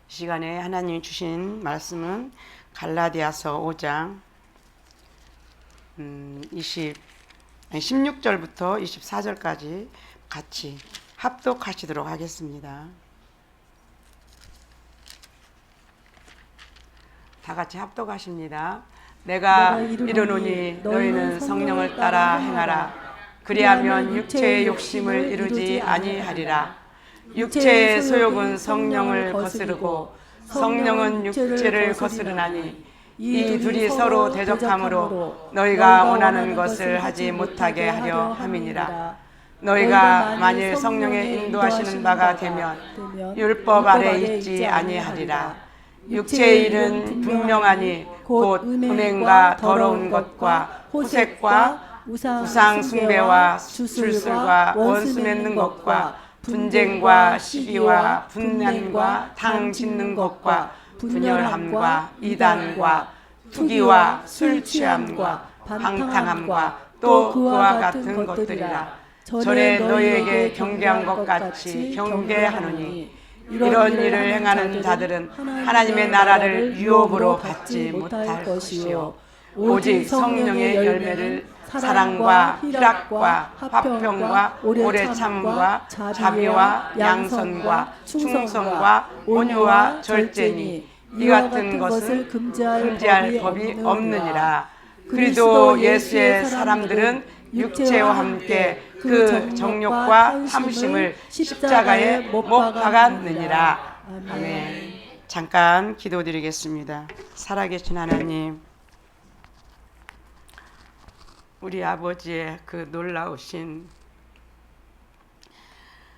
시간에 하나님이 주신 말씀은 갈라디아서 5장 16절부터 24절까지 같이 합독하시도록 하겠습니다. 다 같이 합독하십니다. 내가 이르노니 너희는 성령을 따라 행하라. 그리하면 육체의 욕심을 이루지 아니하리라. 육체의 소욕은 성령을 거스르고 성령은 육체를 거스르나니 이 둘이 서로 대적함으로 너희가 원하는 것을 하지 못하게 하려 함이니라. 너희가 만일 성령의 인도하시는 바가 되면 율법 아래 있지 아니하리라. 육체의 일은 분명하니 곧 음행과 더러운 것과 호색과 우상 숭배와 술술과 원수 맺는 것과 분쟁과 시기와 분난과 당 짓는 것과 분열함과 이단과 투기와 술 취함과 방탕함과 또 그와 같은 것들이라. 전에 너희에게 경계한 것 같이 경계하노니 이런 일을 행하는 자들은 하나님의 나라를 유업으로 받지 못할 것이요 오직 성령의 열매를 사랑과 희락과 화평과 오래 참음과 자비와 양선과 충성과 온유와 절제니 이 같은 것은 금지할 법이 없느니라. 그리스도 예수의 사람들은 육체와 함께 그 정욕과 탐심을 십자가에 못 박았느니라. 아멘. 잠깐 기도드리겠습니다. 살아계신 하나님, 우리 아버지의 그 놀라우신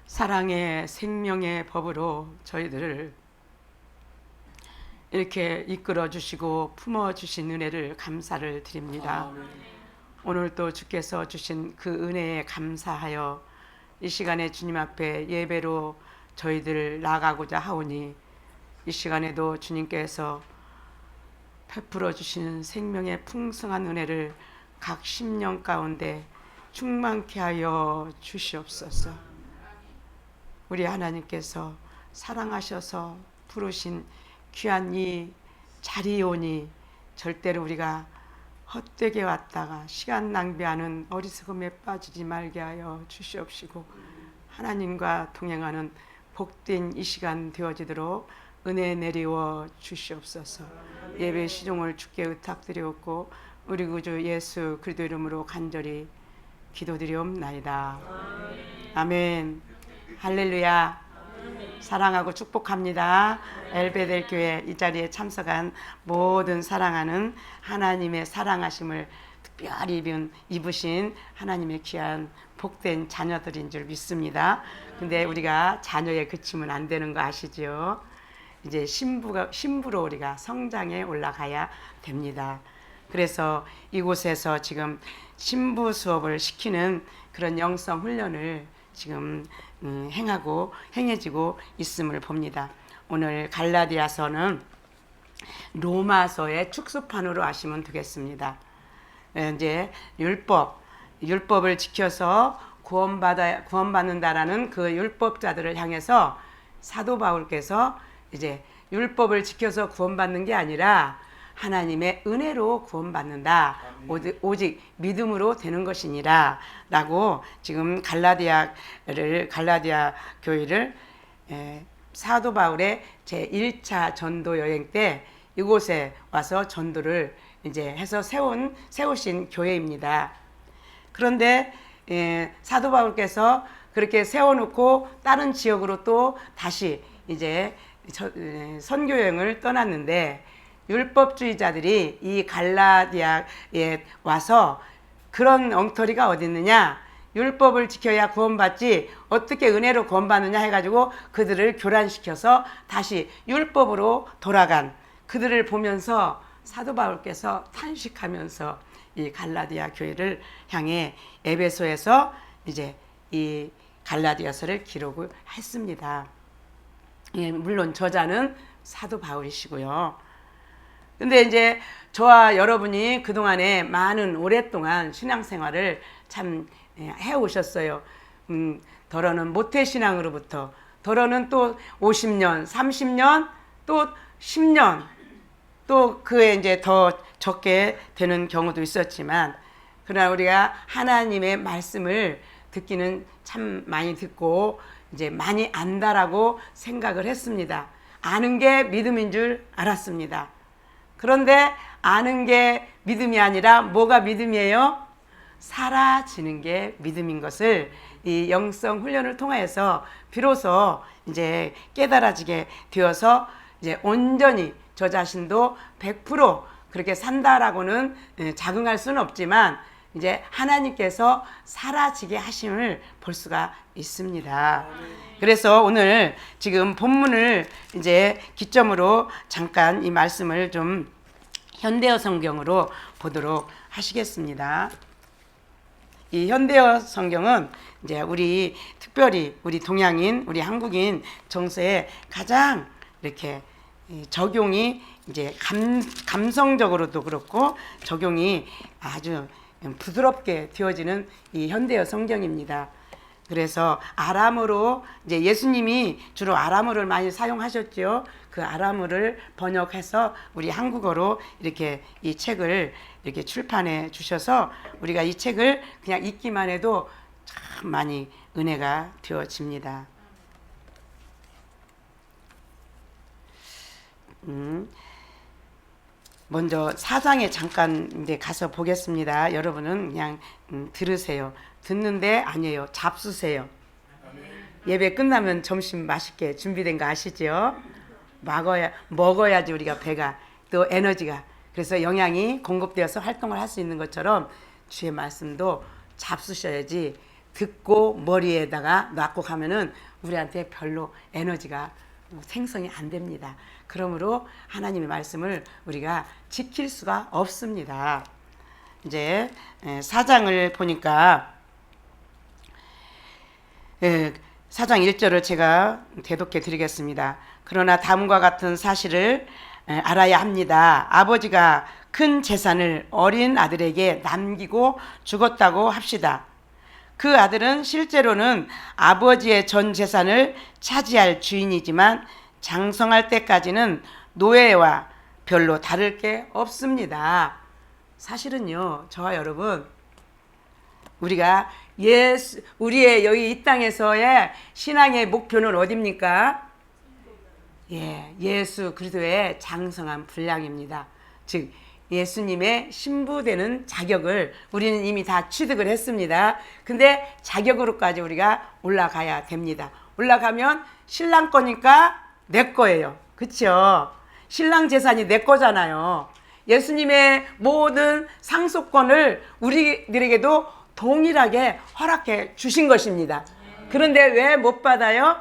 사랑의 생명의 법으로 저희들을 이렇게 이끌어 주시고 품어 주신 은혜를 감사를 드립니다. 오늘 또 주께서 주신 그 은혜에 감사하여 이 시간에 주님 앞에 예배로 저희들 나가고자 하오니 이 시간에도 주님께서 베풀어 주시는 생명의 풍성한 은혜를 각 심령 가운데 충만케 하여 주시옵소서. 우리 하나님께서 사랑하셔서 부르신 귀한 이 자리오니 절대로 우리가 헛되게 왔다가 시간 낭비하는 어리석음에 빠지지 말게 하여 주시옵시고 하나님과 동행하는 복된 이 시간 되어지도록 은혜 내리워 주시옵소서. 예배 시종을 주께 의탁드리옵고 우리 구주 예수 그리스도 이름으로 간절히 기도드리옵나이다. 아멘. 할렐루야. 사랑하고 축복합니다. 엘베델 교회 이 자리에 참석한 모든 사랑하는 하나님의 사랑하심을 특별히 입으신 하나님의 귀한 복된 자녀들인 줄 믿습니다. 근데 우리가 자녀에 그치면 안 되는 거 아시죠? 이제 신부로 우리가 성장에 올라가야 됩니다. 그래서 이곳에서 지금 신부 수업을 시키는 그런 영성 훈련을 지금 행해지고 있음을 봅니다. 오늘 갈라디아서는 로마서의 축소판으로 아시면 되겠습니다. 이제 율법을 지켜서 구원받는다라는 그 율법자들을 향해서 사도 바울께서 이제 율법을 지켜서 구원받는 게 아니라 하나님의 은혜로 구원받는다. 오직 믿음으로 되는 것이니라 라고 지금 갈라디아 교회를 사도 바울의 제1차 전도 여행 때 이곳에 와서 전도를 이제 해서 세우신 교회입니다. 그런데 사도 바울께서 그렇게 세워놓고 다른 지역으로 또 다시 이제 선교 여행을 떠났는데 율법주의자들이 이 갈라디아에 와서 그런 엉터리가 어디 있느냐, 율법을 지켜야 구원받지 어떻게 은혜로 구원받느냐 해가지고 그들을 교란시켜서 다시 율법으로 돌아간 그들을 보면서 사도 바울께서 탄식하면서 이 갈라디아 교회를 향해 에베소에서 이제 이 갈라디아서를 기록을 했습니다. 물론 저자는 사도 바울이시고요. 근데 이제 저와 여러분이 그동안에 오랫동안 신앙생활을 참 해오셨어요. 더러는 모태신앙으로부터 더러는 또 50년, 30년 또 10년, 또 그에 이제 더 적게 되는 경우도 있었지만, 그러나 우리가 하나님의 말씀을 듣기는 참 많이 듣고 이제 많이 안다라고 생각을 했습니다. 아는 게 믿음인 줄 알았습니다. 그런데 아는 게 믿음이 아니라 뭐가 믿음이에요? 사라지는 게 믿음인 것을 이 영성 훈련을 통해서 비로소 이제 깨달아지게 되어서 이제 온전히 저 자신도 100% 그렇게 산다라고는 자긍할 수는 없지만 이제 하나님께서 사라지게 하심을 볼 수가 있습니다. 그래서 오늘 지금 본문을 이제 기점으로 잠깐 이 말씀을 좀 현대어 성경으로 보도록 하시겠습니다. 이 현대어 성경은 이제 우리 특별히 우리 동양인, 우리 한국인 정서에 가장 이렇게 적용이 이제 감성적으로도 그렇고 적용이 아주 부드럽게 되어지는 이 현대어 성경입니다. 그래서 아람어로 이제 예수님이 주로 아람어를 많이 사용하셨죠. 그 아람어를 번역해서 우리 한국어로 이렇게 이 책을 이렇게 출판해 주셔서 우리가 이 책을 그냥 읽기만 해도 참 많이 은혜가 되어집니다. 먼저 4장에 잠깐 이제 가서 보겠습니다. 여러분은 그냥 들으세요. 듣는데 아니에요. 잡수세요. 예배 끝나면 점심 맛있게 준비된 거 아시죠? 먹어야지 우리가 배가 또 에너지가 그래서 영양이 공급되어서 활동을 할 수 있는 것처럼 주의 말씀도 잡수셔야지 듣고 머리에다가 놔고 가면은 우리한테 별로 에너지가 생성이 안 됩니다. 그러므로 하나님의 말씀을 우리가 지킬 수가 없습니다. 이제 4장을 보니까 4장 1절을 제가 대독해 드리겠습니다. 그러나 다음과 같은 사실을 알아야 합니다. 아버지가 큰 재산을 어린 아들에게 남기고 죽었다고 합시다. 그 아들은 실제로는 아버지의 전 재산을 차지할 주인이지만 장성할 때까지는 노예와 별로 다를 게 없습니다. 사실은요, 저와 여러분, 우리가 우리의 여기 이 땅에서의 신앙의 목표는 어디입니까? 예수 그리스도의 장성한 분량입니다. 즉 예수님의 신부되는 자격을 우리는 이미 다 취득을 했습니다. 근데 자격으로까지 우리가 올라가야 됩니다. 올라가면 신랑 거니까 내 거예요. 그렇죠? 신랑 재산이 내 거잖아요. 예수님의 모든 상속권을 우리들에게도 동일하게 허락해 주신 것입니다. 그런데 왜 못 받아요?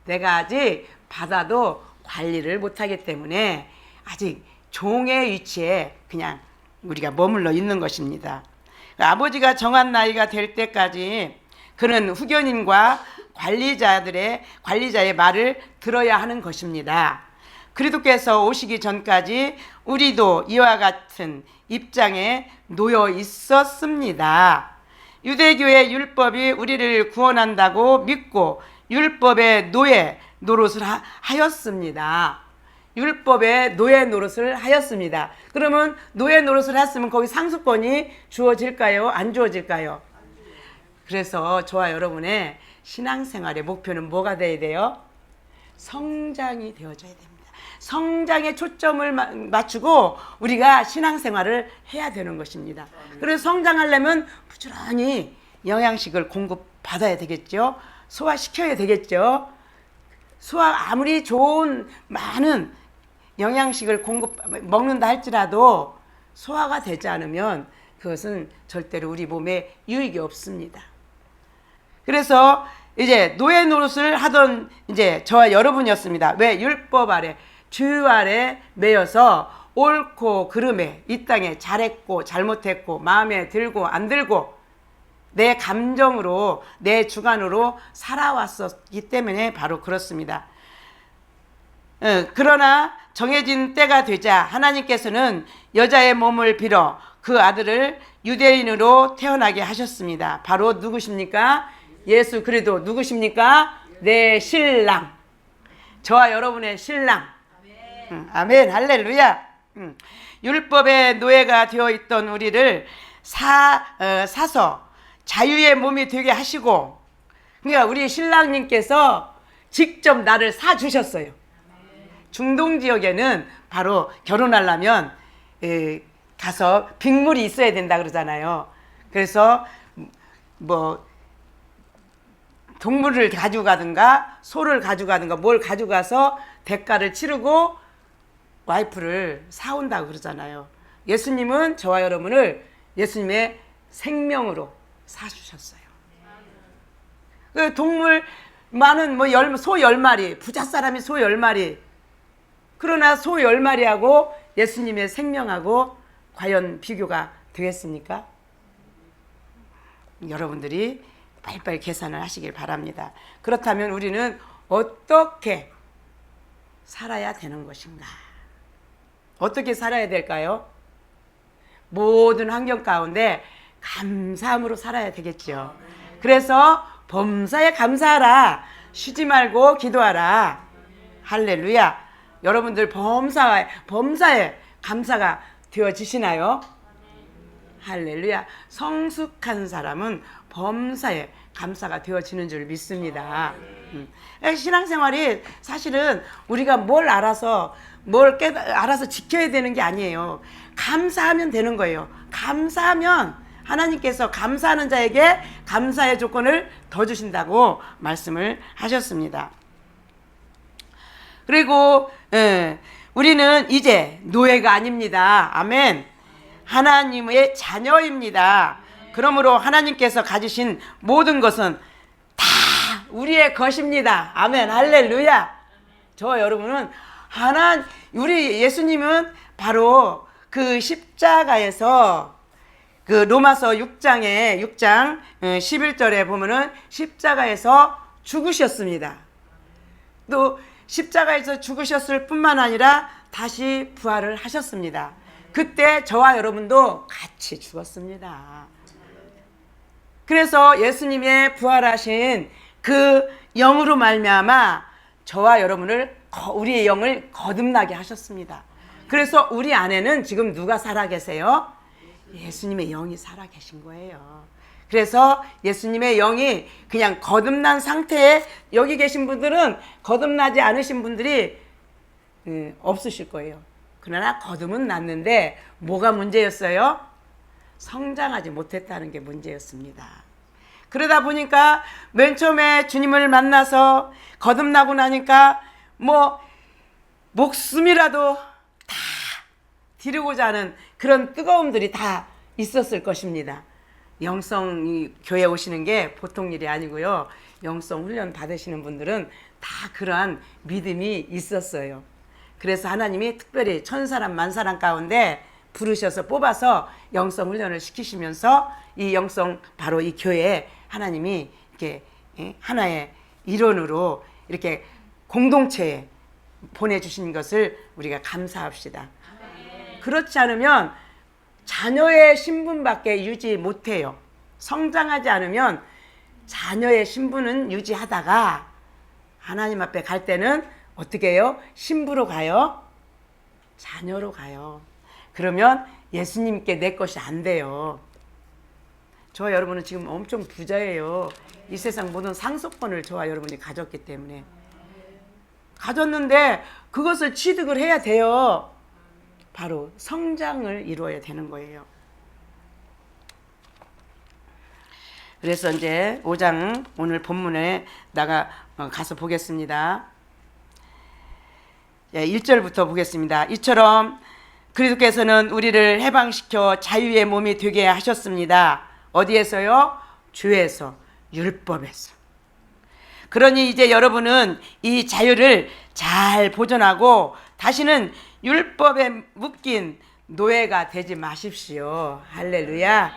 내가 아직 받아도 관리를 못하기 때문에 아직 종의 위치에 그냥 우리가 머물러 있는 것입니다. 아버지가 정한 나이가 될 때까지 그는 후견인과 관리자의 말을 들어야 하는 것입니다. 그리스도께서 오시기 전까지 우리도 이와 같은 입장에 놓여 있었습니다. 유대교의 율법이 우리를 구원한다고 믿고 율법의 노예 노릇을 하였습니다. 율법의 노예 노릇을 하였습니다. 그러면 노예 노릇을 했으면 거기 상속권이 주어질까요? 안 주어질까요? 그래서 저와 여러분의 신앙생활의 목표는 뭐가 돼야 돼요? 성장이 되어져야 됩니다. 성장에 초점을 맞추고 우리가 신앙생활을 해야 되는 것입니다. 그래서 성장하려면 부지런히 영양식을 공급받아야 되겠죠. 소화시켜야 되겠죠. 아무리 좋은 많은 영양식을 먹는다 할지라도 소화가 되지 않으면 그것은 절대로 우리 몸에 유익이 없습니다. 그래서 이제 노예 노릇을 하던 이제 저와 여러분이었습니다. 왜? 율법 아래, 주 아래 매여서 옳고 그름에 이 땅에 잘했고 잘못했고 마음에 들고 안 들고 내 감정으로 내 주관으로 살아왔었기 때문에 바로 그렇습니다. 그러나 정해진 때가 되자 하나님께서는 여자의 몸을 빌어 그 아들을 유대인으로 태어나게 하셨습니다. 바로 누구십니까? 예수 그리스도. 누구십니까? 내 신랑. 저와 여러분의 신랑. 아멘. 할렐루야. 율법의 노예가 되어 있던 우리를 사서 자유의 몸이 되게 하시고, 그러니까 우리 신랑님께서 직접 나를 사 주셨어요. 중동 지역에는 바로 결혼하려면 가서 빅물이 있어야 된다 그러잖아요. 그래서 뭐 동물을 가져가든가 소를 가져가든가 뭘 가져가서 대가를 치르고 와이프를 사온다고 그러잖아요. 예수님은 저와 여러분을 예수님의 생명으로 사주셨어요. 그 동물 많은 뭐 소 10마리, 부자 사람이 소 10마리. 그러나 소 10마리하고 예수님의 생명하고 과연 비교가 되겠습니까? 여러분들이 빨리빨리 계산을 하시길 바랍니다. 그렇다면 우리는 어떻게 살아야 되는 것인가? 어떻게 살아야 될까요? 모든 환경 가운데 감사함으로 살아야 되겠죠. 그래서 범사에 감사하라. 쉬지 말고 기도하라. 할렐루야. 여러분들 범사에 감사가 되어지시나요? 할렐루야. 성숙한 사람은 범사에 감사가 되어지는 줄 믿습니다. 신앙생활이 사실은 우리가 뭘 알아서 지켜야 되는 게 아니에요. 감사하면 되는 거예요. 감사하면 하나님께서 감사하는 자에게 감사의 조건을 더 주신다고 말씀을 하셨습니다. 그리고 우리는 이제 노예가 아닙니다. 아멘. 하나님의 자녀입니다. 그러므로 하나님께서 가지신 모든 것은 다 우리의 것입니다. 아멘. 할렐루야. 저 여러분은 우리 예수님은 바로 그 십자가에서 그 로마서 6장 11절에 보면은 십자가에서 죽으셨습니다. 또 십자가에서 죽으셨을 뿐만 아니라 다시 부활을 하셨습니다. 그때 저와 여러분도 같이 죽었습니다. 그래서 예수님의 부활하신 그 영으로 말미암아 저와 여러분을 우리의 영을 거듭나게 하셨습니다. 그래서 우리 안에는 지금 누가 살아 계세요? 예수님의 영이 살아 계신 거예요. 그래서 예수님의 영이 그냥 거듭난 상태에 여기 계신 분들은 거듭나지 않으신 분들이 없으실 거예요. 그러나 거듭은 났는데 뭐가 문제였어요? 성장하지 못했다는 게 문제였습니다. 그러다 보니까 맨 처음에 주님을 만나서 거듭나고 나니까 뭐 목숨이라도 다 드리고자 하는 그런 뜨거움들이 다 있었을 것입니다. 영성 교회 오시는 게 보통 일이 아니고요. 영성 훈련 받으시는 분들은 다 그러한 믿음이 있었어요. 그래서 하나님이 특별히 1000사람, 10,000사람 가운데 부르셔서 뽑아서 영성 훈련을 시키시면서 이 영성 바로 이 교회에 하나님이 이렇게 하나의 일원으로 이렇게 공동체에 보내주신 것을 우리가 감사합시다. 그렇지 않으면 자녀의 신분밖에 유지 못해요. 성장하지 않으면 자녀의 신분은 유지하다가 하나님 앞에 갈 때는 어떻게 해요? 신부로 가요? 자녀로 가요. 그러면 예수님께 내 것이 안 돼요. 저와 여러분은 지금 엄청 부자예요. 이 세상 모든 상속권을 저와 여러분이 가졌기 때문에. 가졌는데 그것을 취득을 해야 돼요. 바로 성장을 이루어야 되는 거예요. 그래서 이제 5장 오늘 본문에 가서 보겠습니다. 1절부터 보겠습니다. 이처럼 그리스도께서는 우리를 해방시켜 자유의 몸이 되게 하셨습니다. 어디에서요? 죄에서, 율법에서. 그러니 이제 여러분은 이 자유를 잘 보존하고 다시는 율법에 묶인 노예가 되지 마십시오. 할렐루야.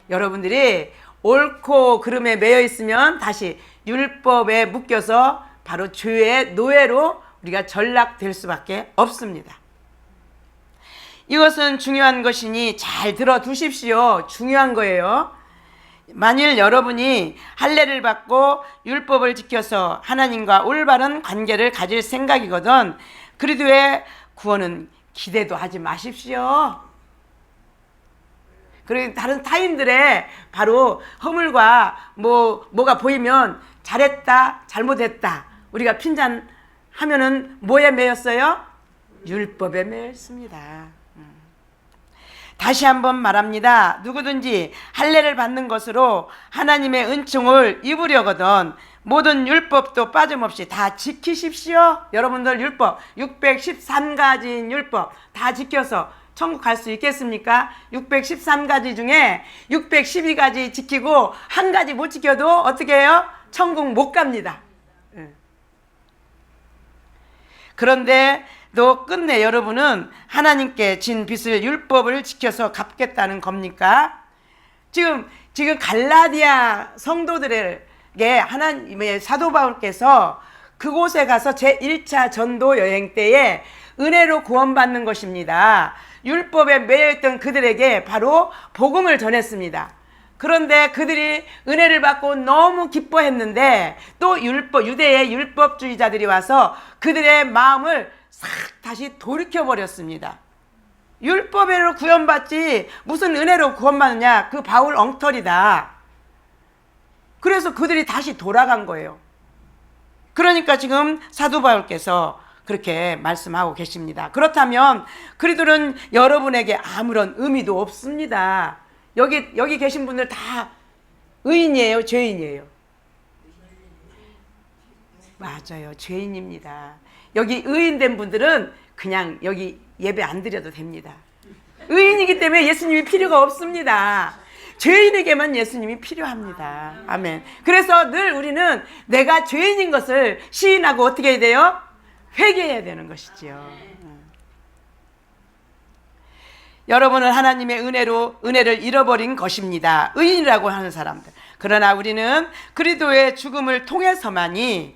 여러분들이 옳고 그름에 매여 있으면 다시 율법에 묶여서 바로 죄의 노예로 우리가 전락될 수밖에 없습니다. 이것은 중요한 것이니 잘 들어두십시오. 중요한 거예요. 만일 여러분이 할례를 받고 율법을 지켜서 하나님과 올바른 관계를 가질 생각이거든 그리스도의 구원은 기대도 하지 마십시오. 그리고 다른 타인들의 바로 허물과 뭐가 보이면 잘했다, 잘못했다. 우리가 핀잔하면은 뭐에 매였어요? 율법에 매였습니다. 다시 한번 말합니다. 누구든지 할례를 받는 것으로 하나님의 은총을 입으려거든 모든 율법도 빠짐없이 다 지키십시오. 여러분들 율법 613가지인 율법 다 지켜서 천국 갈 수 있겠습니까? 613가지 중에 612가지 지키고 한 가지 못 지켜도 어떻게 해요? 천국 못 갑니다. 그런데 또 끝내 여러분은 하나님께 진 빚을 율법을 지켜서 갚겠다는 겁니까? 지금 갈라디아 성도들에게 하나님의 사도 바울께서 그곳에 가서 제1차 전도 여행 때에 은혜로 구원받는 것입니다. 율법에 매여있던 그들에게 바로 복음을 전했습니다. 그런데 그들이 은혜를 받고 너무 기뻐했는데 또 유대의 율법주의자들이 와서 그들의 마음을 싹 다시 돌이켜버렸습니다. 율법으로 구원받지 무슨 은혜로 구원받느냐, 그 바울 엉터리다. 그래서 그들이 다시 돌아간 거예요. 그러니까 지금 사도 바울께서 그렇게 말씀하고 계십니다. 그렇다면 그들은 여러분에게 아무런 의미도 없습니다. 여기 계신 분들 다 의인이에요, 죄인이에요? 맞아요, 죄인입니다. 여기 의인된 분들은 그냥 여기 예배 안 드려도 됩니다. 의인이기 때문에 예수님이 필요가 없습니다. 죄인에게만 예수님이 필요합니다. 아멘. 그래서 늘 우리는 내가 죄인인 것을 시인하고 어떻게 해야 돼요? 회개해야 되는 것이지요. 여러분은 하나님의 은혜를 잃어버린 것입니다. 의인이라고 하는 사람들. 그러나 우리는 그리스도의 죽음을 통해서만이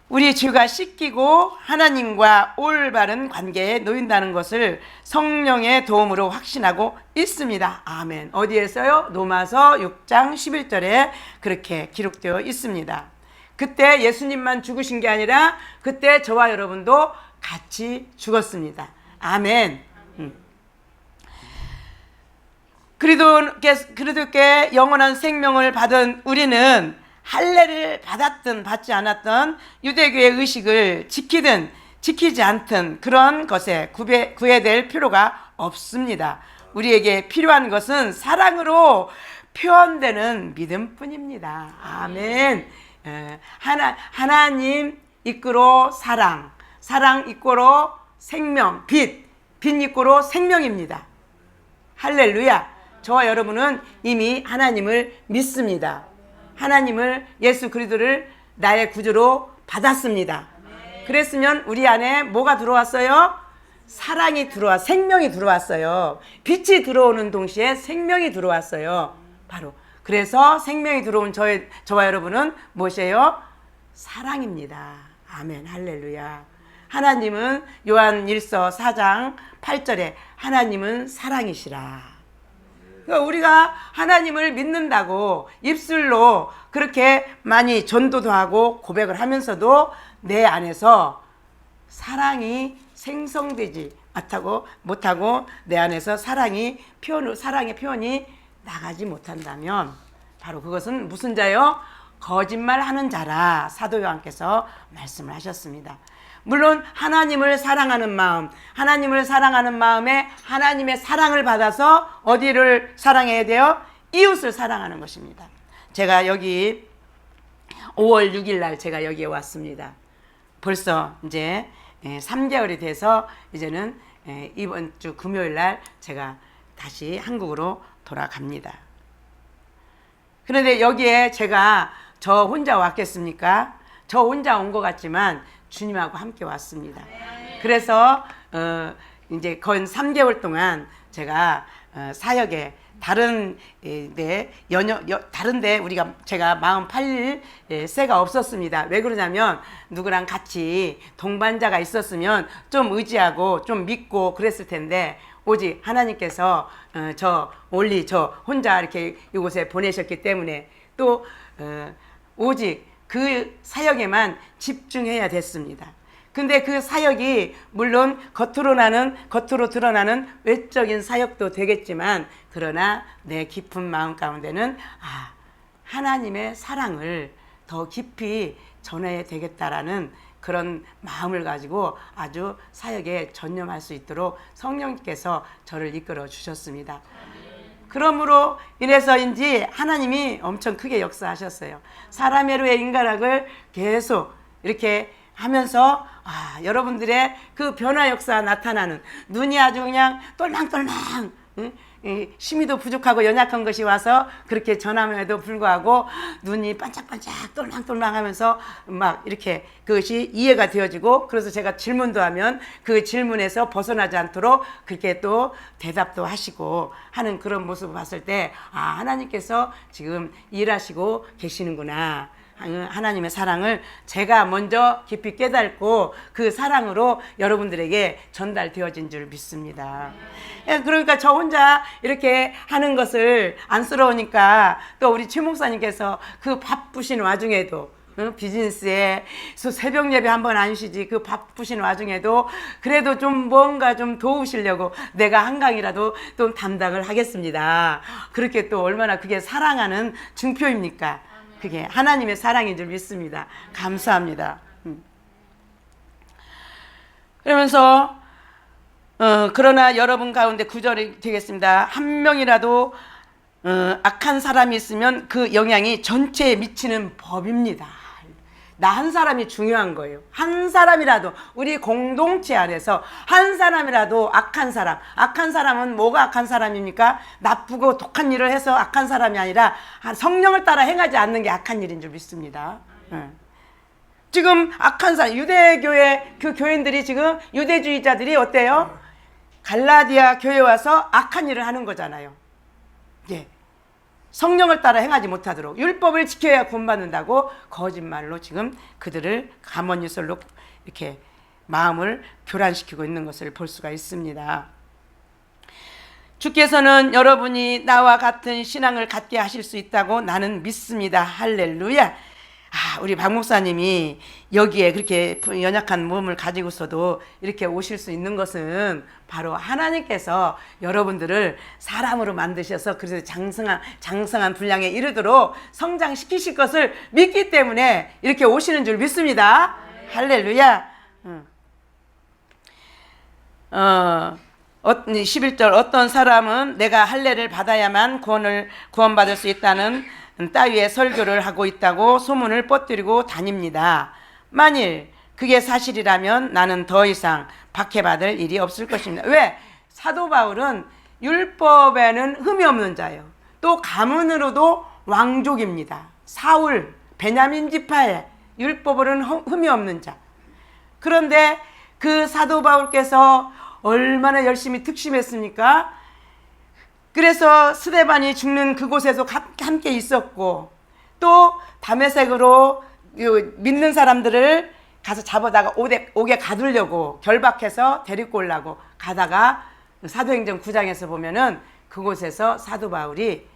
우리 죄가 씻기고 하나님과 올바른 관계에 놓인다는 것을 성령의 도움으로 확신하고 있습니다. 아멘. 어디에서요? 로마서 6장 11절에 그렇게 기록되어 있습니다. 그때 예수님만 죽으신 게 아니라 그때 저와 여러분도 같이 죽었습니다. 아멘. 그리스도께 영원한 생명을 받은 우리는 할례를 받았든 받지 않았든 유대교의 의식을 지키든 지키지 않든 그런 것에 구애될 필요가 없습니다. 우리에게 필요한 것은 사랑으로 표현되는 믿음뿐입니다. 아멘. 하나님 이끌어 사랑, 사랑 이끌어 생명, 빛 이끌어 생명입니다. 할렐루야. 저와 여러분은 이미 하나님을 믿습니다. 하나님을, 예수 그리스도를 나의 구주로 받았습니다. 그랬으면 우리 안에 뭐가 들어왔어요? 사랑이 생명이 들어왔어요. 빛이 들어오는 동시에 생명이 들어왔어요. 바로 그래서 생명이 들어온 저와 여러분은 무엇이에요? 사랑입니다. 아멘. 할렐루야. 하나님은 요한 1서 4장 8절에 하나님은 사랑이시라. 우리가 하나님을 믿는다고 입술로 그렇게 많이 전도도 하고 고백을 하면서도 내 안에서 사랑이 생성되지 못하고 내 안에서 사랑의 표현이 나가지 못한다면 바로 그것은 무슨 자요? 거짓말하는 자라 사도 요한께서 말씀을 하셨습니다. 물론 하나님을 사랑하는 마음에 하나님의 사랑을 받아서 어디를 사랑해야 돼요? 이웃을 사랑하는 것입니다. 제가 여기 5월 6일 날 제가 여기에 왔습니다. 벌써 이제 3개월이 돼서 이제는 이번 주 금요일 날 제가 다시 한국으로 돌아갑니다. 그런데 여기에 제가 저 혼자 왔겠습니까? 저 혼자 온 것 같지만 주님하고 함께 왔습니다. 그래서 이제 거의 3개월 동안 제가 사역에 다른데 제가 마음 팔릴 새가 없었습니다. 왜 그러냐면 누구랑 같이 동반자가 있었으면 좀 의지하고 좀 믿고 그랬을 텐데 오직 하나님께서 저 혼자 이렇게 이곳에 보내셨기 때문에 또 오직 그 사역에만 집중해야 됐습니다. 근데 그 사역이 물론 겉으로 드러나는 외적인 사역도 되겠지만, 그러나 내 깊은 마음 가운데는 하나님의 사랑을 더 깊이 전해야 되겠다라는 그런 마음을 가지고 아주 사역에 전념할 수 있도록 성령께서 저를 이끌어 주셨습니다. 그러므로 인해서인지 하나님이 엄청 크게 역사하셨어요. 사람의 후에 인간학을 계속 이렇게 하면서 여러분들의 그 변화 역사가 나타나는, 눈이 아주 그냥 똘망똘망, 심의도 부족하고 연약한 것이 와서 그렇게 전함에도 불구하고 눈이 반짝반짝 똘망똘망 하면서 막 이렇게 그것이 이해가 되어지고, 그래서 제가 질문도 하면 그 질문에서 벗어나지 않도록 그렇게 또 대답도 하시고 하는 그런 모습을 봤을 때 하나님께서 지금 일하시고 계시는구나. 하나님의 사랑을 제가 먼저 깊이 깨닫고 그 사랑으로 여러분들에게 전달되어진 줄 믿습니다. 그러니까 저 혼자 이렇게 하는 것을 안쓰러우니까 또 우리 최 목사님께서 그 바쁘신 와중에도 비즈니스에 새벽 예배 한번 안 쉬지, 그 바쁘신 와중에도 그래도 좀 뭔가 좀 도우시려고 내가 한강이라도 또 담당을 하겠습니다. 그렇게 또 얼마나 그게 사랑하는 증표입니까? 그게 하나님의 사랑인 줄 믿습니다. 감사합니다. 그러면서 그러나 여러분 가운데 9절이 되겠습니다. 한 명이라도 악한 사람이 있으면 그 영향이 전체에 미치는 법입니다. 나 한 사람이 중요한 거예요. 한 사람이라도 우리 공동체 안에서 한 사람이라도 악한 사람은 뭐가 악한 사람입니까? 나쁘고 독한 일을 해서 악한 사람이 아니라 성령을 따라 행하지 않는 게 악한 일인 줄 믿습니다. 지금 악한 사람, 유대교회 그 교인들이 지금 유대주의자들이 어때요? 갈라디아 교회에 와서 악한 일을 하는 거잖아요. 예. 성령을 따라 행하지 못하도록 율법을 지켜야 구원받는다고 거짓말로 지금 그들을 가문유설로 이렇게 마음을 교란시키고 있는 것을 볼 수가 있습니다. 주께서는 여러분이 나와 같은 신앙을 갖게 하실 수 있다고 나는 믿습니다. 할렐루야. 우리 박 목사님이 여기에 그렇게 연약한 몸을 가지고서도 이렇게 오실 수 있는 것은 바로 하나님께서 여러분들을 사람으로 만드셔서 그래서 장성한 분량에 이르도록 성장시키실 것을 믿기 때문에 이렇게 오시는 줄 믿습니다. 할렐루야. 11절 어떤 사람은 내가 할례를 받아야만 구원받을 수 있다는 따위의 설교를 하고 있다고 소문을 뻗뜨리고 다닙니다. 만일 그게 사실이라면 나는 더 이상 박해받을 일이 없을 것입니다. 왜? 사도 바울은 율법에는 흠이 없는 자예요. 또 가문으로도 왕족입니다. 사울, 베냐민 지파에 율법으로는 흠이 없는 자. 그런데 그 사도 바울께서 얼마나 열심히 특심했습니까? 그래서 스데반이 죽는 그곳에서 함께 있었고, 또 다메섹으로 믿는 사람들을 가서 잡아다가 옥에 가두려고 결박해서 데리고 오려고 가다가 사도행전 9장에서 보면은 그곳에서 사도 바울이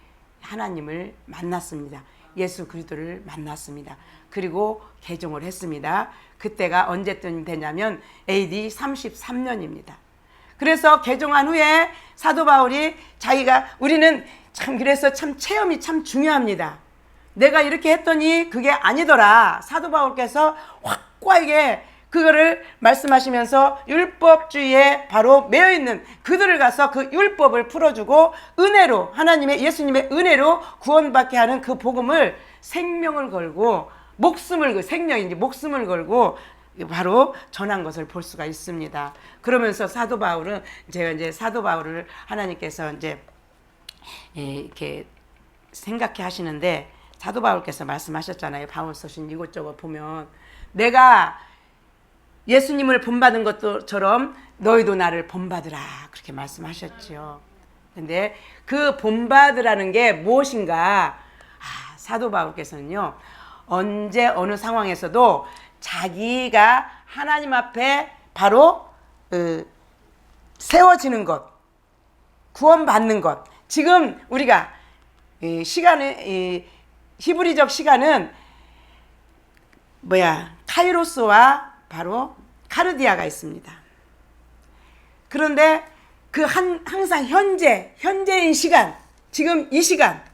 하나님을 만났습니다. 예수 그리스도를 만났습니다. 그리고 개종을 했습니다. 그때가 언제쯤 되냐면 AD 33년입니다. 그래서 개종한 후에 사도 바울이 자기가 우리는 참 그래서 참 체험이 참 중요합니다. 내가 이렇게 했더니 그게 아니더라. 사도 바울께서 확고하게 그거를 말씀하시면서 율법주의에 바로 매여 있는 그들을 가서 그 율법을 풀어주고 은혜로 하나님의 예수님의 은혜로 구원받게 하는 그 복음을 생명을 걸고 생명인지 목숨을 걸고 바로 전한 것을 볼 수가 있습니다. 그러면서 사도 바울은 제가 이제 사도 바울을 하나님께서 이제 이렇게 생각해 하시는데 사도 바울께서 말씀하셨잖아요. 바울서신 이곳저곳 보면 내가 예수님을 본받은 것처럼 너희도 나를 본받으라 그렇게 말씀하셨죠. 근데 그 본받으라는 게 무엇인가? 사도 바울께서는요. 언제 어느 상황에서도 자기가 하나님 앞에 바로 세워지는 것, 구원받는 것. 지금 우리가 시간을 히브리적 시간은 카이로스와 바로 카르디아가 있습니다. 그런데 항상 현재인 시간, 지금 이 시간,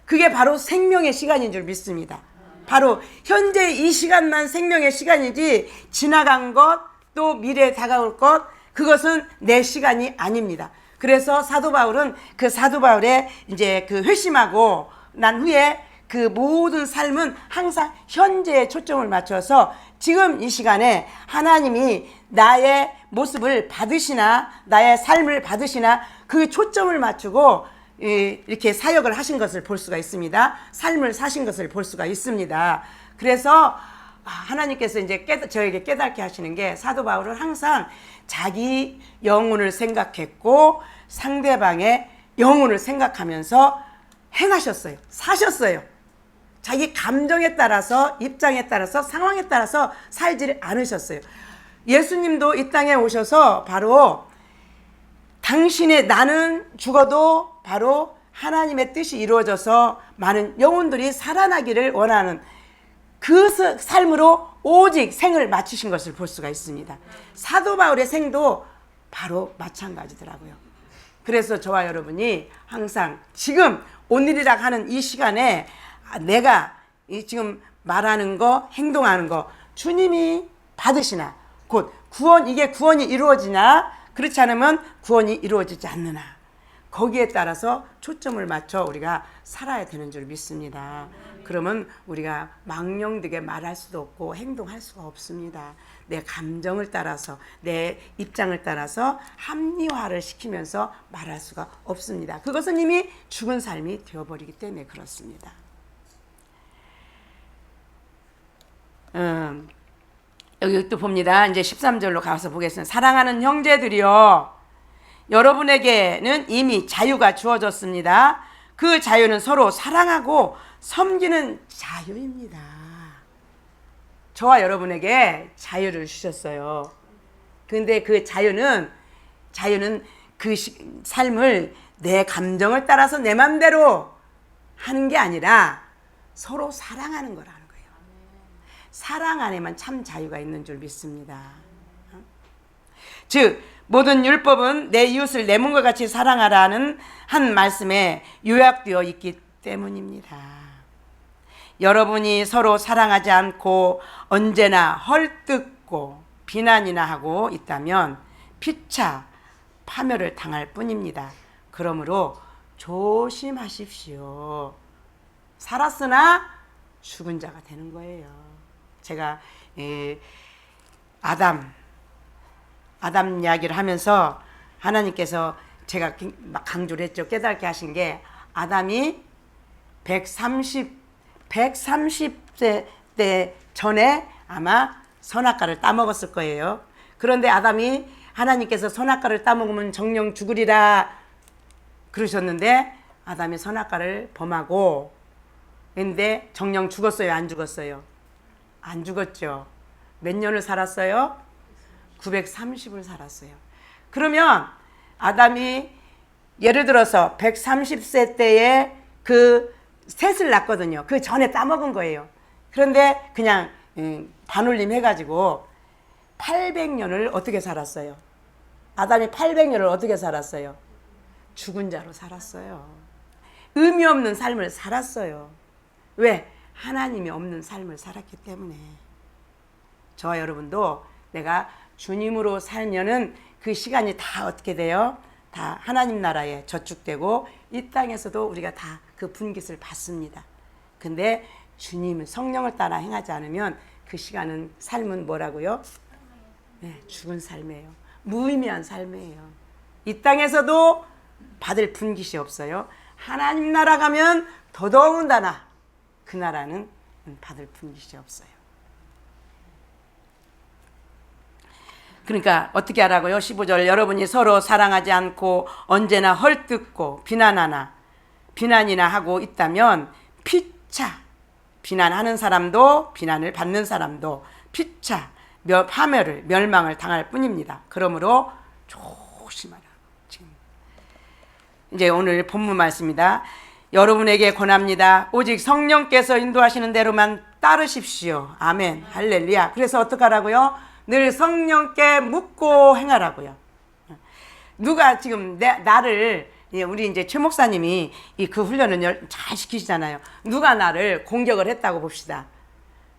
그게 바로 생명의 시간인 줄 믿습니다. 바로 현재 이 시간만 생명의 시간이지 지나간 것, 또 미래에 다가올 것, 그것은 내 시간이 아닙니다. 그래서 사도 바울은 그 사도 바울의 이제 그 회심하고 난 후에 그 모든 삶은 항상 현재에 초점을 맞춰서 지금 이 시간에 하나님이 나의 모습을 받으시나 나의 삶을 받으시나 그 초점을 맞추고 이렇게 사역을 하신 것을 볼 수가 있습니다. 삶을 사신 것을 볼 수가 있습니다. 그래서 하나님께서 이제 저에게 깨닫게 하시는 게 사도 바울은 항상 자기 영혼을 생각했고 상대방의 영혼을 생각하면서 행하셨어요. 사셨어요. 자기 감정에 따라서 입장에 따라서 상황에 따라서 살지를 않으셨어요. 예수님도 이 땅에 오셔서 바로 당신의 나는 죽어도 바로 하나님의 뜻이 이루어져서 많은 영혼들이 살아나기를 원하는 그 삶으로 오직 생을 마치신 것을 볼 수가 있습니다. 사도 바울의 생도 바로 마찬가지더라고요. 그래서 저와 여러분이 항상 지금 오늘이라 하는 이 시간에 내가 지금 말하는 거, 행동하는 거 주님이 받으시나 곧 이게 구원이 이루어지나 그렇지 않으면 구원이 이루어지지 않느나 거기에 따라서 초점을 맞춰 우리가 살아야 되는 줄 믿습니다. 그러면 우리가 망령되게 말할 수도 없고 행동할 수가 없습니다. 내 감정을 따라서 내 입장을 따라서 합리화를 시키면서 말할 수가 없습니다. 그것은 이미 죽은 삶이 되어버리기 때문에 그렇습니다. 여기 또 봅니다. 이제 13절로 가서 보겠습니다. 사랑하는 형제들이여 여러분에게는 이미 자유가 주어졌습니다. 그 자유는 서로 사랑하고 섬기는 자유입니다. 저와 여러분에게 자유를 주셨어요. 근데 그 자유는 그 삶을 내 감정을 따라서 내 맘대로 하는 게 아니라 서로 사랑하는 거라는 거예요. 사랑 안에만 참 자유가 있는 줄 믿습니다. 즉 모든 율법은 내 이웃을 내 몸과 같이 사랑하라는 한 말씀에 요약되어 있기 때문입니다. 여러분이 서로 사랑하지 않고 언제나 헐뜯고 비난이나 하고 있다면 피차 파멸을 당할 뿐입니다. 그러므로 조심하십시오. 살았으나 죽은 자가 되는 거예요. 제가 아담 이야기를 하면서 하나님께서 제가 막 강조를 했죠. 깨닫게 하신 게 아담이 130세 때 전에 아마 선악과를 따먹었을 거예요. 그런데 아담이 하나님께서 선악과를 따먹으면 정령 죽으리라 그러셨는데 아담이 선악과를 범하고 근데 정령 죽었어요? 안 죽었어요? 안 죽었죠. 몇 년을 살았어요? 930을 살았어요. 그러면 아담이 예를 들어서 130세 때에 그 셋을 낳거든요. 그 전에 따먹은 거예요. 그런데 그냥 반올림 해가지고 800년을 어떻게 살았어요? 아담이 800년을 어떻게 살았어요? 죽은 자로 살았어요. 의미 없는 삶을 살았어요. 왜? 하나님이 없는 삶을 살았기 때문에. 저와 여러분도 내가 주님으로 살면은 그 시간이 다 어떻게 돼요? 다 하나님 나라에 저축되고 이 땅에서도 우리가 다 그 분깃을 받습니다. 근데 주님은 성령을 따라 행하지 않으면 그 시간은 삶은 뭐라고요? 네, 죽은 삶이에요. 무의미한 삶이에요. 이 땅에서도 받을 분깃이 없어요. 하나님 나라 가면 더더군다나 그 나라는 받을 분깃이 없어요. 그러니까 어떻게 하라고요? 15절 여러분이 서로 사랑하지 않고 언제나 헐뜯고 비난이나 하고 있다면 피차 비난하는 사람도 비난을 받는 사람도 피차 파멸을 멸망을 당할 뿐입니다. 그러므로 조심하라. 지금 이제 오늘 본문 말씀입니다. 여러분에게 권합니다. 오직 성령께서 인도하시는 대로만 따르십시오. 아멘. 할렐루야. 그래서 어떡하라고요? 늘 성령께 묻고 행하라고요. 누가 지금 나를 우리 이제 최 목사님이 그 훈련을 잘 시키시잖아요. 누가 나를 공격을 했다고 봅시다.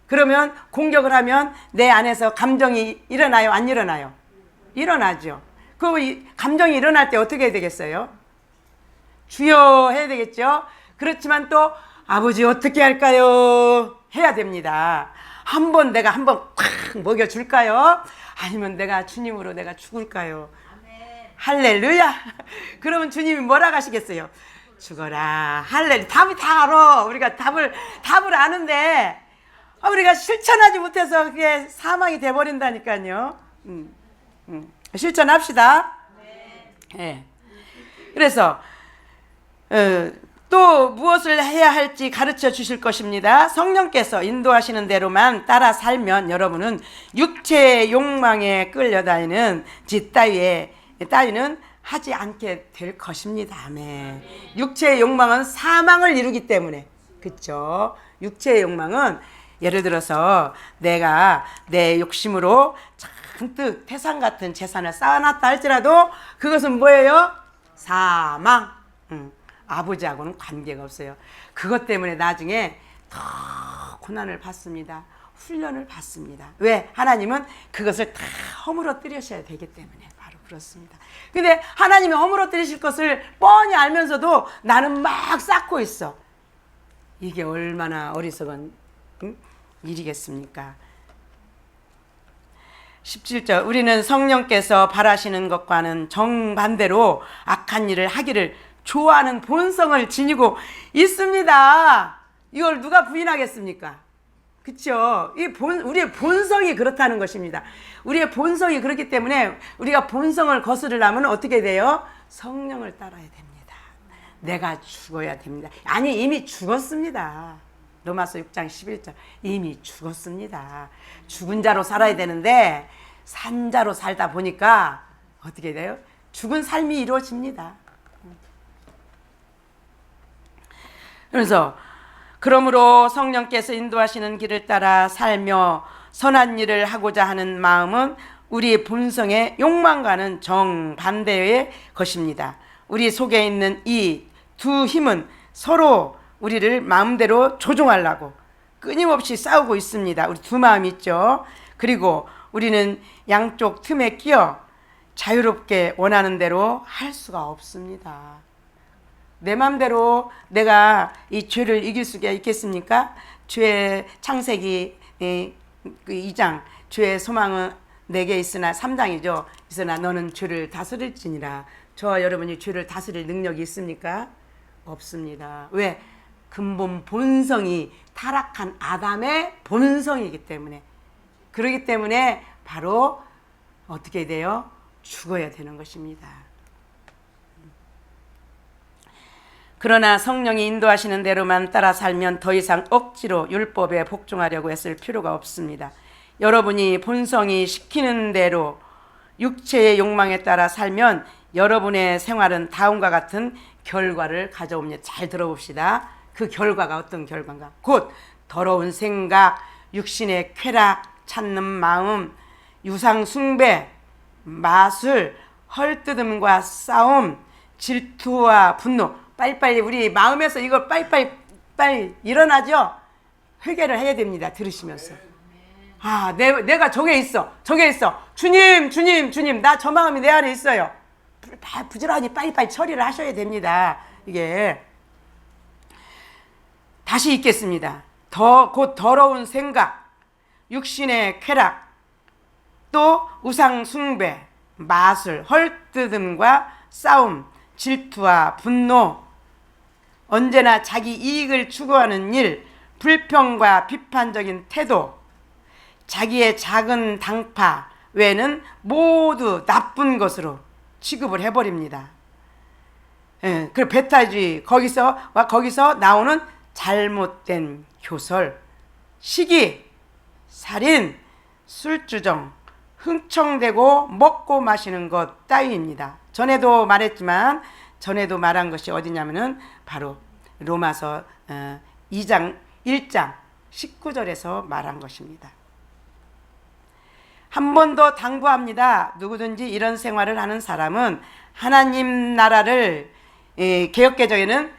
그러면 공격을 하면 내 안에서 감정이 일어나요? 안 일어나요? 일어나죠. 그 감정이 일어날 때 어떻게 해야 되겠어요? 주여 해야 되겠죠. 그렇지만 또 아버지 어떻게 할까요? 해야 됩니다. 내가 한번 콱 먹여줄까요? 아니면 내가 주님으로 내가 죽을까요? 할렐루야. 그러면 주님이 뭐라 하시겠어요? 죽어라. 할렐루야. 답이 다 알아. 우리가 답을 아는데 우리가 실천하지 못해서 그게 사망이 돼버린다니까요. 실천합시다. 네. 그래서 또 무엇을 해야 할지 가르쳐 주실 것입니다. 성령께서 인도하시는 대로만 따라 살면 여러분은 육체의 욕망에 끌려다니는 짓 따위는 하지 않게 될 것입니다. 아멘. 육체의 욕망은 사망을 이루기 때문에, 그렇죠? 육체의 욕망은 예를 들어서 내가 내 욕심으로 잔뜩 태산 같은 재산을 쌓아놨다 할지라도 그것은 뭐예요? 사망. 아버지하고는 관계가 없어요. 그것 때문에 나중에 더 고난을 받습니다. 훈련을 받습니다. 왜? 하나님은 그것을 다 허물어뜨리셔야 되기 때문에 바로 그렇습니다. 근데 하나님이 허물어뜨리실 것을 뻔히 알면서도 나는 막 쌓고 있어. 이게 얼마나 어리석은 일이겠습니까? 17절 우리는 성령께서 바라시는 것과는 정반대로 악한 일을 하기를 좋아하는 본성을 지니고 있습니다. 이걸 누가 부인하겠습니까? 그렇죠? 우리의 본성이 그렇다는 것입니다. 우리의 본성이 그렇기 때문에 우리가 본성을 거스르려면 어떻게 돼요? 성령을 따라야 됩니다. 내가 죽어야 됩니다. 아니 이미 죽었습니다. 로마서 6장 11절 이미 죽었습니다. 죽은 자로 살아야 되는데 산 자로 살다 보니까 어떻게 돼요? 죽은 삶이 이루어집니다. 그래서 그러므로 성령께서 인도하시는 길을 따라 살며 선한 일을 하고자 하는 마음은 우리 본성의 욕망과는 정반대의 것입니다. 우리 속에 있는 이 두 힘은 서로 우리를 마음대로 조종하려고 끊임없이 싸우고 있습니다. 우리 두 마음이 있죠. 그리고 우리는 양쪽 틈에 끼어 자유롭게 원하는 대로 할 수가 없습니다. 내 마음대로 내가 이 죄를 이길 수가 있겠습니까? 죄의 창세기 2장 죄의 소망은 내게 있으나 3장이죠. 있으나 너는 죄를 다스릴지니라. 저와 여러분이 죄를 다스릴 능력이 있습니까? 없습니다. 왜? 근본 본성이 타락한 아담의 본성이기 때문에, 그렇기 때문에 바로 어떻게 돼요? 죽어야 되는 것입니다. 그러나 성령이 인도하시는 대로만 따라 살면 더 이상 억지로 율법에 복종하려고 했을 필요가 없습니다. 여러분이 본성이 시키는 대로 육체의 욕망에 따라 살면 여러분의 생활은 다음과 같은 결과를 가져옵니다. 잘 들어봅시다. 그 결과가 어떤 결과인가? 곧 더러운 생각, 육신의 쾌락, 찾는 마음, 유상 숭배, 마술, 헐뜯음과 싸움, 질투와 분노. 빨리빨리 우리 마음에서 이걸 빨리 일어나죠? 회개를 해야 됩니다. 들으시면서. 아, 내가 저게 있어. 주님, 나 저 마음이 내 안에 있어요. 부지런히 빨리빨리 처리를 하셔야 됩니다. 이게. 다시 읽겠습니다. 곧 더러운 생각, 육신의 쾌락, 또 우상 숭배, 마술, 헐뜯음과 싸움, 질투와 분노, 언제나 자기 이익을 추구하는 일, 불평과 비판적인 태도, 자기의 작은 당파 외에는 모두 나쁜 것으로 취급을 해버립니다. 예, 그 배타주의, 거기서 나오는 잘못된 교설, 시기, 살인, 술주정, 흥청대고 먹고 마시는 것 따위입니다. 전에도 말한 것이 어디냐면은 바로 로마서 2장 1장 19절에서 말한 것입니다. 한 번 더 당부합니다. 누구든지 이런 생활을 하는 사람은 하나님 나라를 개역개정에는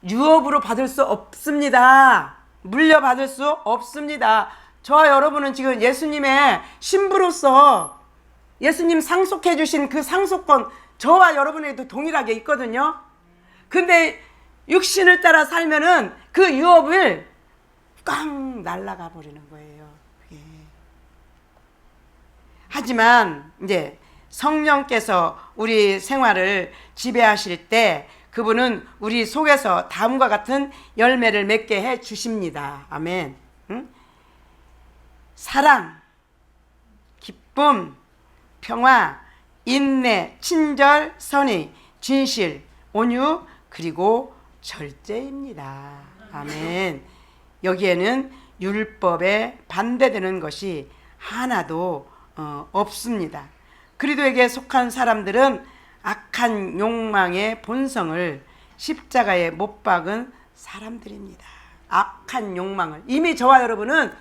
유업으로 받을 수 없습니다. 물려받을 수 없습니다. 저와 여러분은 지금 예수님의 신부로서 예수님 상속해 주신 그 상속권 저와 여러분에게도 동일하게 있거든요. 근데 육신을 따라 살면은 그 유업을 꽝 날아가 버리는 거예요. 예. 하지만 이제 성령께서 우리 생활을 지배하실 때 그분은 우리 속에서 다음과 같은 열매를 맺게 해 주십니다. 아멘. 응? 사랑, 기쁨, 평화, 인내, 친절, 선의, 진실, 온유, 그리고 절제입니다. 아멘. 여기에는 율법에 반대되는 것이 하나도 없습니다. 그리스도에게 속한 사람들은 악한 욕망의 본성을 십자가에 못 박은 사람들입니다. 악한 욕망을 이미 저와 여러분은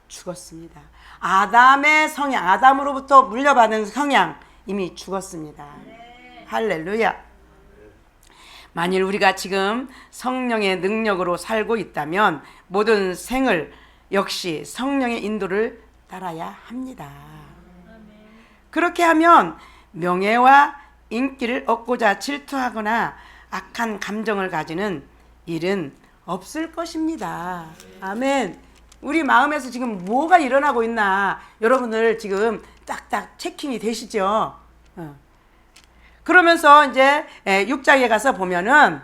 죽었습니다. 아담의 성향, 아담으로부터 물려받은 성향 이미 죽었습니다. 할렐루야. 만일 우리가 지금 성령의 능력으로 살고 있다면 모든 생을 역시 성령의 인도를 따라야 합니다. 그렇게 하면 명예와 인기를 얻고자 질투하거나 악한 감정을 가지는 일은 없을 것입니다. 아멘. 우리 마음에서 지금 뭐가 일어나고 있나 여러분들 지금 딱딱 체킹이 되시죠? 그러면서 이제 6장에 가서 보면은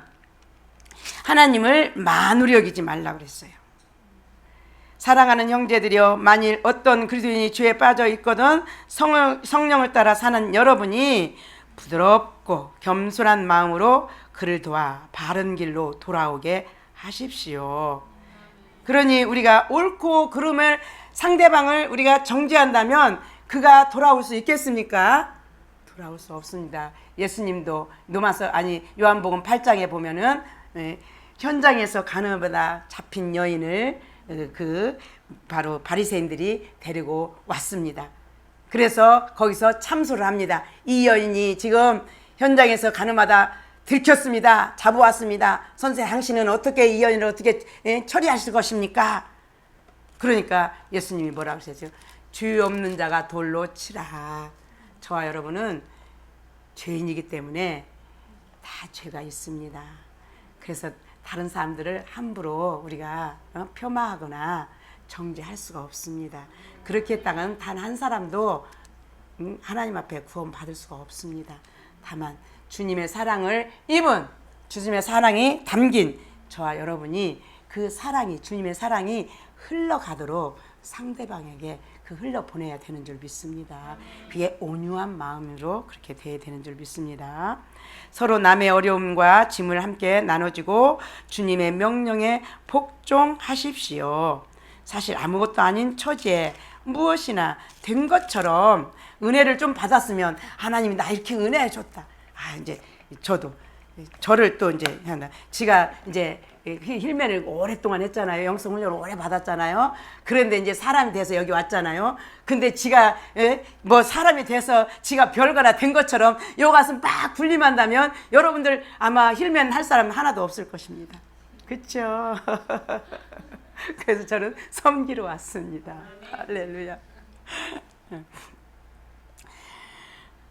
하나님을 만우리 여기지 말라 그랬어요. 사랑하는 형제들이여, 만일 어떤 그리스도인이 죄에 빠져 있거든 성령을 따라 사는 여러분이 부드럽고 겸손한 마음으로 그를 도와 바른 길로 돌아오게 하십시오. 그러니 우리가 옳고 그름을 상대방을 우리가 정죄한다면 그가 돌아올 수 있겠습니까? 돌아올 수 없습니다. 예수님도 요한복음 8장에 보면은 현장에서 가늠하다 잡힌 여인을 바로 바리새인들이 데리고 왔습니다. 그래서 거기서 참소를 합니다. 이 여인이 지금 현장에서 가늠하다 들켰습니다. 잡아왔습니다. 선생, 당신은 어떻게 이 여인을 어떻게 처리하실 것입니까? 그러니까 예수님이 뭐라고 하셨죠? 죄 없는 자가 돌로 치라. 저와 여러분은 죄인이기 때문에 다 죄가 있습니다. 그래서 다른 사람들을 함부로 우리가 폄하하거나 정죄할 수가 없습니다. 그렇게 했다가는 단 한 사람도 하나님 앞에 구원 받을 수가 없습니다. 다만 주님의 사랑을 입은, 주님의 사랑이 담긴 저와 여러분이 그 사랑이, 주님의 사랑이 흘러가도록 상대방에게 흘러보내야 되는 줄 믿습니다. 그게 온유한 마음으로 그렇게 돼야 되는 줄 믿습니다. 서로 남의 어려움과 짐을 함께 나눠주고 주님의 명령에 복종하십시오. 사실 아무것도 아닌 처지에 무엇이나 된 것처럼 은혜를 좀 받았으면 하나님이 나 이렇게 은혜 줬다. 이제 저를 또 이제 지가 이제 힐맨을 오랫동안 했잖아요. 영성훈련을 오래 받았잖아요. 그런데 이제 사람이 돼서 여기 왔잖아요. 근데 지가 뭐 사람이 돼서 지가 별거나 된 것처럼 요 가슴 막 군림한다면 여러분들 아마 힐맨 할 사람 하나도 없을 것입니다. 그렇죠? 그래서 저는 섬기러 왔습니다. 할렐루야.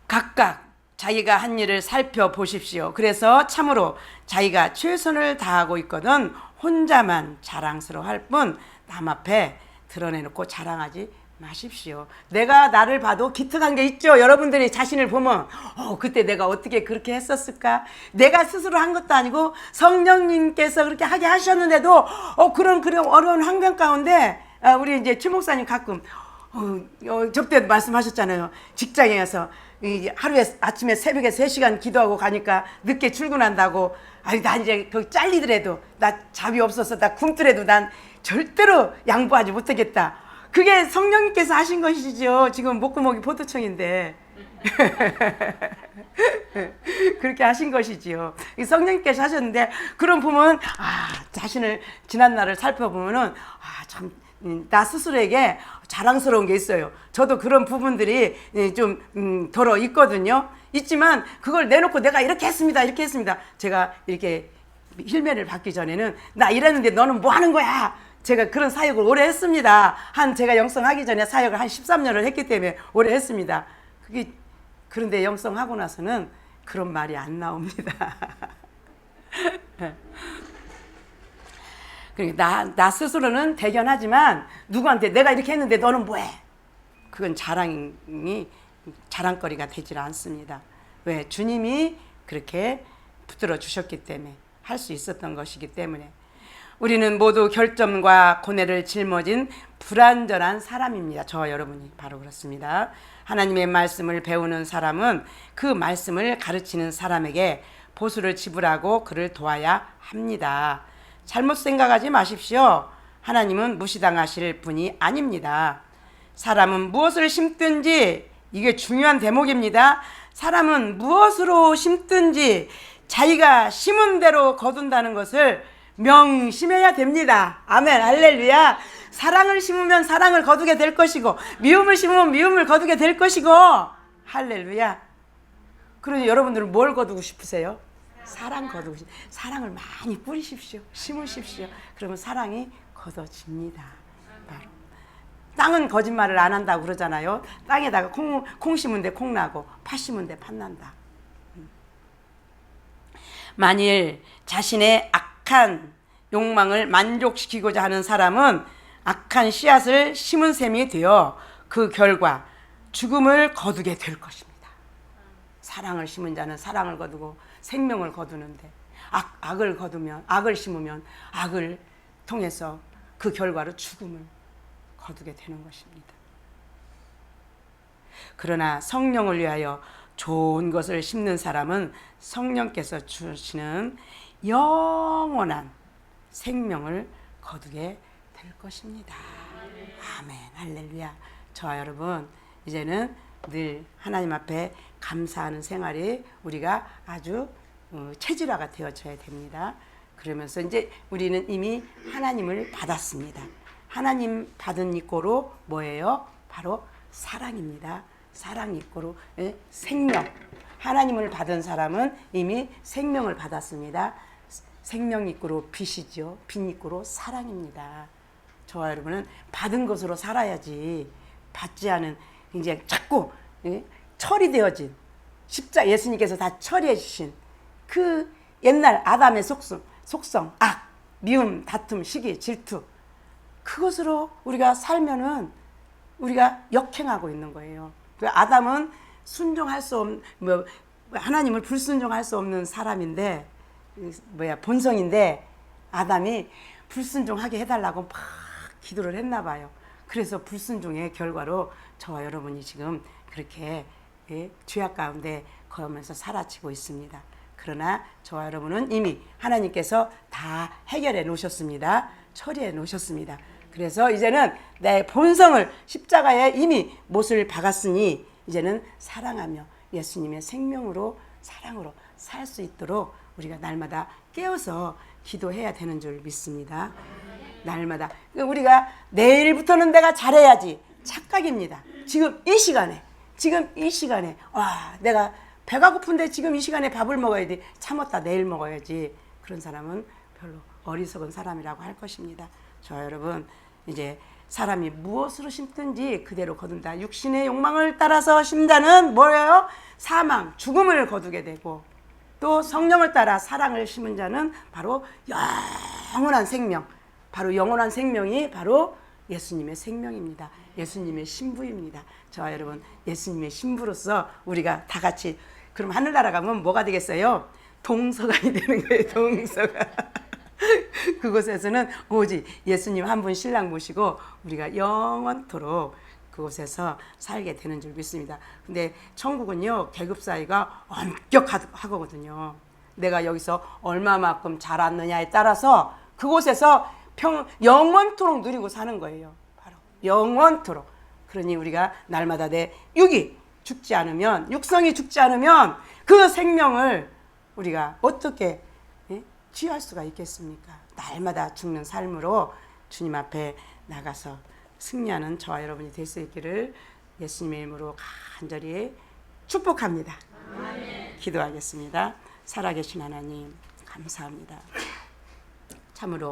각각 자기가 한 일을 살펴보십시오. 그래서 참으로 자기가 최선을 다하고 있거든 혼자만 자랑스러워할 뿐 남 앞에 드러내놓고 자랑하지 마십시오. 내가 나를 봐도 기특한 게 있죠. 여러분들이 자신을 보면 그때 내가 어떻게 그렇게 했었을까? 내가 스스로 한 것도 아니고 성령님께서 그렇게 하게 하셨는데도 그런 어려운 환경 가운데 우리 이제 최 목사님 가끔 저때도 말씀하셨잖아요. 직장에 가서 하루에 아침에 새벽에 3시간 기도하고 가니까 늦게 출근한다고. 나 이제 거기 잘리더라도 나 잡이 없어서 나 굶더라도 난 절대로 양보하지 못하겠다. 그게 성령님께서 하신 것이죠. 지금 목구멍이 포도청인데 그렇게 하신 것이지요. 성령님께서 하셨는데 그런 보면 자신을 지난 날을 살펴보면은 참 나 스스로에게 자랑스러운 게 있어요. 저도 그런 부분들이 좀 덜어 있거든요. 있지만 그걸 내놓고 내가 이렇게 했습니다. 이렇게 했습니다. 제가 이렇게 힐매를 받기 전에는 나 이랬는데 너는 뭐 하는 거야? 제가 그런 사역을 오래 했습니다. 제가 영성하기 전에 사역을 한 13년을 했기 때문에 오래 했습니다. 그런데 영성하고 나서는 그런 말이 안 나옵니다. 그러니까 나 스스로는 대견하지만 누구한테 내가 이렇게 했는데 너는 뭐해? 그건 자랑거리가 되질 않습니다. 왜? 주님이 그렇게 붙들어 주셨기 때문에 할 수 있었던 것이기 때문에. 우리는 모두 결점과 고뇌를 짊어진 불완전한 사람입니다. 저와 여러분이 바로 그렇습니다. 하나님의 말씀을 배우는 사람은 그 말씀을 가르치는 사람에게 보수를 지불하고 그를 도와야 합니다. 잘못 생각하지 마십시오. 하나님은 무시당하실 분이 아닙니다. 사람은 무엇을 심든지, 이게 중요한 대목입니다. 사람은 무엇으로 심든지 자기가 심은 대로 거둔다는 것을 명심해야 됩니다. 아멘, 할렐루야. 사랑을 심으면 사랑을 거두게 될 것이고, 미움을 심으면 미움을 거두게 될 것이고, 할렐루야. 그러니 여러분들은 뭘 거두고 싶으세요? 사랑 거두고 싶으세요. 사랑을 많이 뿌리십시오. 심으십시오. 그러면 사랑이 거둬집니다. 바로. 땅은 거짓말을 안 한다고 그러잖아요. 땅에다가 콩 심은 데 콩 나고 팥 심은 데 팥 난다. 만일 자신의 악한 욕망을 만족시키고자 하는 사람은 악한 씨앗을 심은 셈이 되어 그 결과 죽음을 거두게 될 것입니다. 사랑을 심은 자는 사랑을 거두고 생명을 거두는데 악을 심으면 악을 통해서 그 결과로 죽음을 거두게 되는 것입니다. 그러나 성령을 위하여 좋은 것을 심는 사람은 성령께서 주시는 영원한 생명을 거두게 될 것입니다. 아멘, 할렐루야. 저와 여러분, 이제는 늘 하나님 앞에 감사하는 생활이 우리가 아주 체질화가 되어져야 됩니다. 그러면서 이제 우리는 이미 하나님을 받았습니다. 하나님 받은 이꼬로 뭐예요? 바로 사랑입니다. 사랑 이꼬로 생명. 하나님을 받은 사람은 이미 생명을 받았습니다. 생명 이꼬로 빛이죠. 빛 이꼬로 사랑입니다. 저와 여러분은 받은 것으로 살아야지, 받지 않은 이제 자꾸 처리되어진 십자 예수님께서 다 처리해 주신 그 옛날 아담의 속성, 악, 미움, 다툼, 시기, 질투, 그것으로 우리가 살면은 우리가 역행하고 있는 거예요. 그 아담은 순종할 수 없는, 하나님을 불순종할 수 없는 사람인데, 본성인데, 아담이 불순종하게 해달라고 막 기도를 했나 봐요. 그래서 불순종의 결과로 저와 여러분이 지금 그렇게 죄악 가운데 거하면서 살아치고 있습니다. 그러나 저와 여러분은 이미 하나님께서 다 해결해 놓으셨습니다. 처리해 놓으셨습니다. 그래서 이제는 내 본성을 십자가에 이미 못을 박았으니 이제는 사랑하며 예수님의 생명으로, 사랑으로 살 수 있도록 우리가 날마다 깨어서 기도해야 되는 줄 믿습니다. 날마다. 우리가 내일부터는 내가 잘해야지, 착각입니다. 지금 이 시간에 와, 내가 배가 고픈데 지금 이 시간에 밥을 먹어야지, 참았다 내일 먹어야지. 그런 사람은 별로 어리석은 사람이라고 할 것입니다. 저 여러분, 이제 사람이 무엇으로 심든지 그대로 거둔다. 육신의 욕망을 따라서 심자는 뭐예요? 사망, 죽음을 거두게 되고, 또 성령을 따라 사랑을 심은 자는 바로 영원한 생명, 바로 영원한 생명이 바로 예수님의 생명입니다. 예수님의 신부입니다. 저와 여러분, 예수님의 신부로서 우리가 다 같이, 그럼 하늘나라 가면 뭐가 되겠어요? 동서관이 되는 거예요. 동서관. 그곳에서는 오직 예수님 한 분 신랑 모시고 우리가 영원토록 그곳에서 살게 되는 줄 믿습니다. 근데 천국은요, 계급 사이가 엄격하거든요. 내가 여기서 얼마만큼 자랐느냐에 따라서 그곳에서 영원토록 누리고 사는 거예요. 바로 영원토록. 그러니 우리가 날마다 내 육이 죽지 않으면, 육성이 죽지 않으면 그 생명을 우리가 어떻게 취할 수가 있겠습니까? 날마다 죽는 삶으로 주님 앞에 나가서 승리하는 저와 여러분이 될 수 있기를 예수님의 이름으로 간절히 축복합니다. 기도하겠습니다. 살아계신 하나님 감사합니다. 참으로